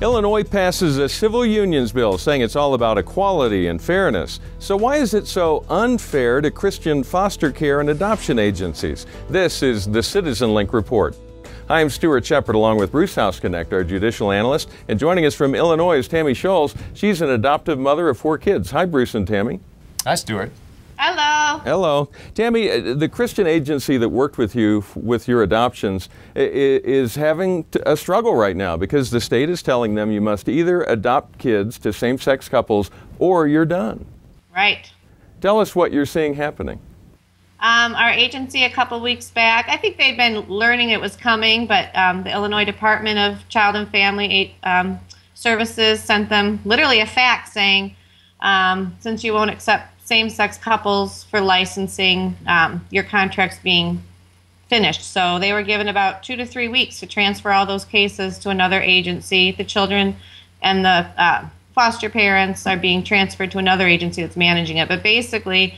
Illinois passes a civil unions bill saying it's all about equality and fairness. So why is it so unfair to Christian foster care and adoption agencies? This is the CitizenLink report. Hi, I'm Stuart Shepard along with Bruce House-Connect, our judicial analyst. And joining us from Illinois is Tammy Scholes. She's an adoptive mother of 4 kids. Hi, Bruce and Tammy. Hi, Stuart. Hello. Hello. Tammy, the Christian agency that worked with you with your adoptions is having a struggle right now because the state is telling them you must either adopt kids to same-sex couples or you're done. Right. Tell us what you're seeing happening. Our agency a couple weeks back, I think they'd been learning it was coming, but the Illinois Department of Child and Family Services sent them literally a fax saying, since you won't accept same-sex couples for licensing, your contract's being finished. So they were given about 2 to 3 weeks to transfer all those cases to another agency. The children and the foster parents are being transferred to another agency that's managing it. But basically,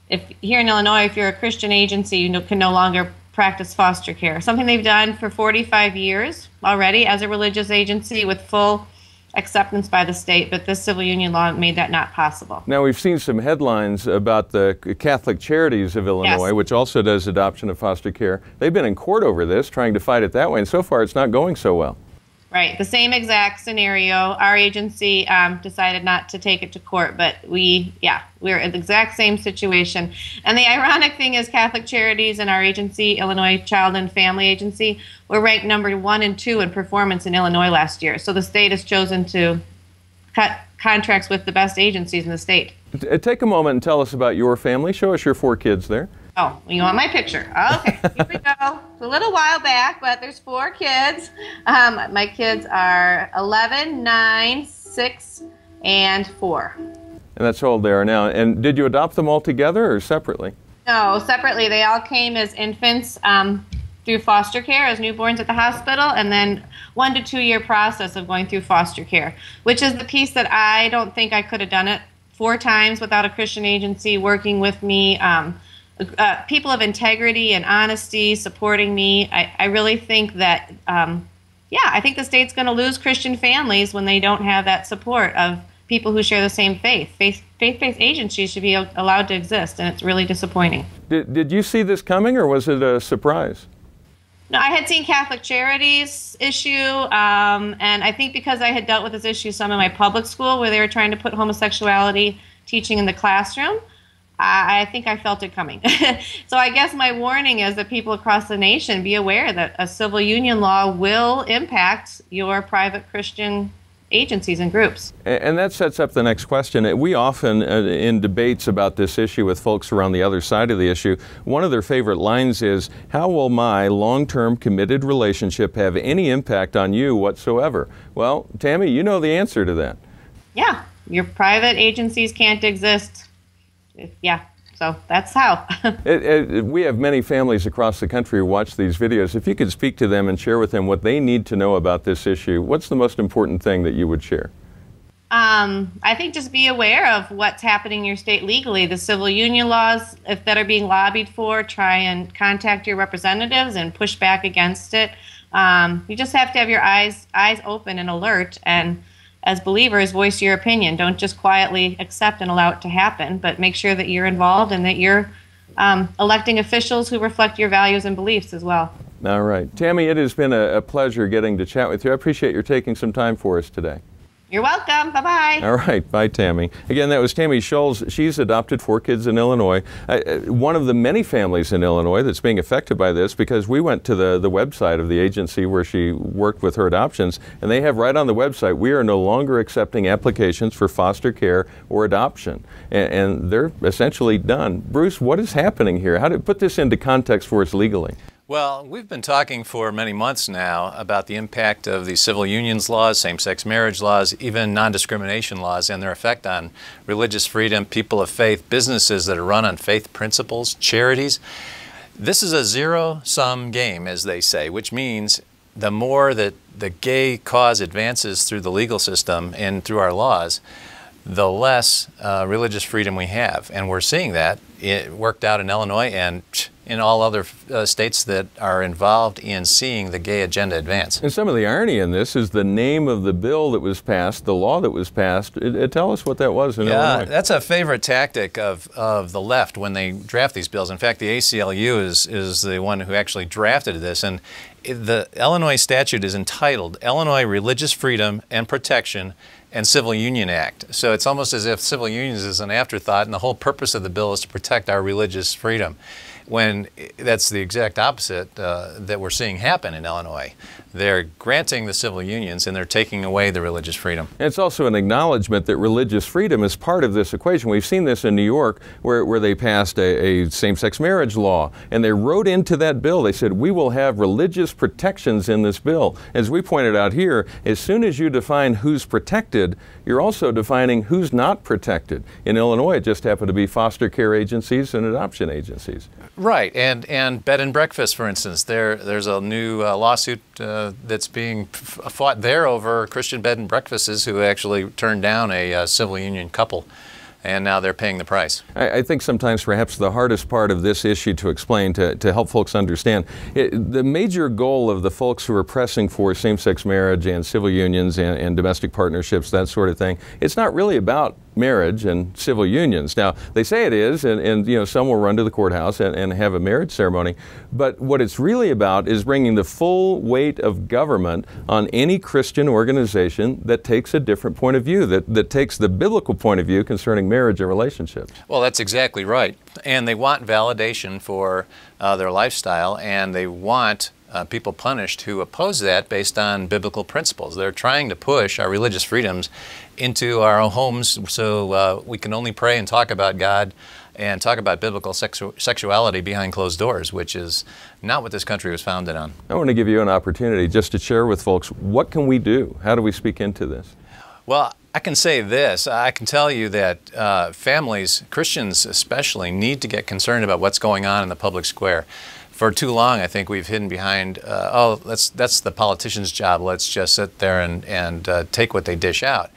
if here in Illinois, if you're a Christian agency, you can no longer practice foster care. Something they've done for 45 years already as a religious agency with full acceptance by the state, but this civil union law made that not possible. Now, we've seen some headlines about the Catholic Charities of Illinois, Yes. which also does adoption and foster care. They've been in court over this, trying to fight it that way, and so far it's not going so well. Right, the same exact scenario. Our agency decided not to take it to court, but we're in the exact same situation. And the ironic thing is Catholic Charities and our agency, Illinois Child and Family Agency, were ranked number 1 and 2 in performance in Illinois last year. So the state has chosen to cut contracts with the best agencies in the state. Take a moment and tell us about your family. Show us your 4 kids there. Oh, you want my picture? Okay, here we go. It's a little while back, but there's 4 kids. My kids are 11, 9, 6, and 4. And that's how old they are now. And did you adopt them all together or separately? No, separately. They all came as infants through foster care, as newborns at the hospital, and then 1 to 2 year process of going through foster care, which is the piece that I don't think I could have done it 4 times without a Christian agency working with me. People of integrity and honesty supporting me. I really think that, I think the state's going to lose Christian families when they don't have that support of people who share the same faith. Faith-based agencies should be allowed to exist, and it's really disappointing. Did you see this coming, or was it a surprise? No, I had seen Catholic Charities issue, and I think because I had dealt with this issue some in my public school where they were trying to put homosexuality teaching in the classroom, I think I felt it coming. So I guess my warning is that people across the nation be aware that a civil union law will impact your private Christian agencies and groups. And that sets up the next question. We often, in debates about this issue with folks around the other side of the issue, one of their favorite lines is, how will my long-term committed relationship have any impact on you whatsoever? Well, Tammy, you know the answer to that. Yeah, your private agencies can't exist. Yeah, so that's how. We have many families across the country who watch these videos. If you could speak to them and share with them what they need to know about this issue, what's the most important thing that you would share? I think just be aware of what's happening in your state legally. The civil union laws that are being lobbied for, try and contact your representatives and push back against it. You just have to have your eyes open and alert, and as believers, voice your opinion. Don't just quietly accept and allow it to happen, but make sure that you're involved and that you're electing officials who reflect your values and beliefs as well. All right. Tammy, it has been a pleasure getting to chat with you. I appreciate your taking some time for us today. You're welcome. Bye-bye. All right. Bye, Tammy. Again, that was Tammy Scholes. She's adopted 4 kids in Illinois. One of the many families in Illinois that's being affected by this, because we went to the website of the agency where she worked with her adoptions, and they have right on the website, we are no longer accepting applications for foster care or adoption. And they're essentially done. Bruce, what is happening here? How to put this into context for us legally? Well, we've been talking for many months now about the impact of the civil unions laws, same-sex marriage laws, even non-discrimination laws, and their effect on religious freedom, people of faith, businesses that are run on faith principles, charities. This is a zero-sum game, as they say, which means the more that the gay cause advances through the legal system and through our laws, the less religious freedom we have. And we're seeing that. It worked out in Illinois, and in all other states that are involved in seeing the gay agenda advance. And some of the irony in this is the name of the bill that was passed, the law that was passed. Tell us what that was in Illinois. Yeah, that's a favorite tactic of the left when they draft these bills. In fact, the ACLU is the one who actually drafted this. And the Illinois statute is entitled Illinois Religious Freedom and Protection and Civil Union Act. So it's almost as if civil unions is an afterthought, and the whole purpose of the bill is to protect our religious freedom, when that's the exact opposite that we're seeing happen in Illinois. They're granting the civil unions and they're taking away the religious freedom. And it's also an acknowledgement that religious freedom is part of this equation. We've seen this in New York where they passed a same-sex marriage law, and they wrote into that bill, they said, we will have religious protections in this bill. As we pointed out here, as soon as you define who's protected, you're also defining who's not protected. In Illinois, it just happened to be foster care agencies and adoption agencies. Right, and bed and breakfast, for instance. There's a new lawsuit that's being fought there over Christian bed and breakfasts who actually turned down a civil union couple, and now they're paying the price. I think sometimes perhaps the hardest part of this issue to explain, to help folks understand, the major goal of the folks who are pressing for same-sex marriage and civil unions and domestic partnerships, that sort of thing, it's not really about marriage and civil unions. Now, they say it is, and you know, some will run to the courthouse and have a marriage ceremony, but what it's really about is bringing the full weight of government on any Christian organization that takes a different point of view, that takes the biblical point of view concerning marriage and relationships. Well, that's exactly right. And they want validation for their lifestyle, and they want people punished who oppose that based on biblical principles. They're trying to push our religious freedoms into our own homes so we can only pray and talk about God and talk about biblical sexuality behind closed doors, which is not what this country was founded on. I want to give you an opportunity just to share with folks, what can we do? How do we speak into this? Well, I can say this. I can tell you that families, Christians especially, need to get concerned about what's going on in the public square. For too long, I think we've hidden behind, that's the politician's job. Let's just sit there and take what they dish out.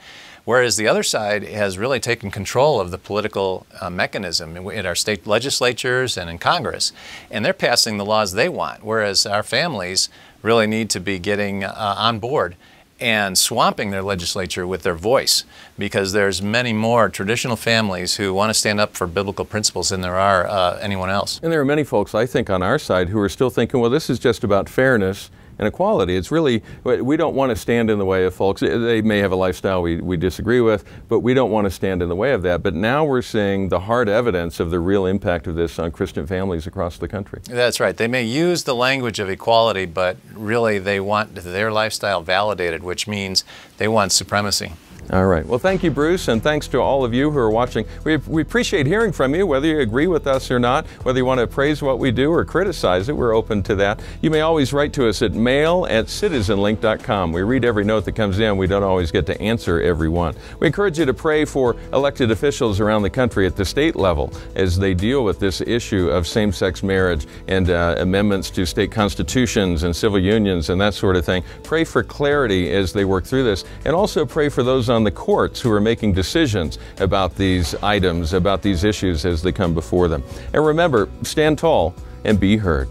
Whereas the other side has really taken control of the political mechanism in our state legislatures and in Congress. And they're passing the laws they want, whereas our families really need to be getting on board and swamping their legislature with their voice, because there's many more traditional families who want to stand up for biblical principles than there are anyone else. And there are many folks, I think, on our side who are still thinking, well, this is just about fairness and equality. It's really, we don't want to stand in the way of folks. They may have a lifestyle we disagree with, but we don't want to stand in the way of that. But now we're seeing the hard evidence of the real impact of this on Christian families across the country. That's right. They may use the language of equality, but really they want their lifestyle validated, which means they want supremacy. All right. Well, thank you, Bruce, and thanks to all of you who are watching. We appreciate hearing from you, whether you agree with us or not, whether you want to praise what we do or criticize it. We're open to that. You may always write to us at mail@citizenlink.com. We read every note that comes in. We don't always get to answer every one. We encourage you to pray for elected officials around the country at the state level as they deal with this issue of same-sex marriage and amendments to state constitutions and civil unions and that sort of thing. Pray for clarity as they work through this, and also pray for those on the courts who are making decisions about these items, about these issues as they come before them. And remember, stand tall and be heard.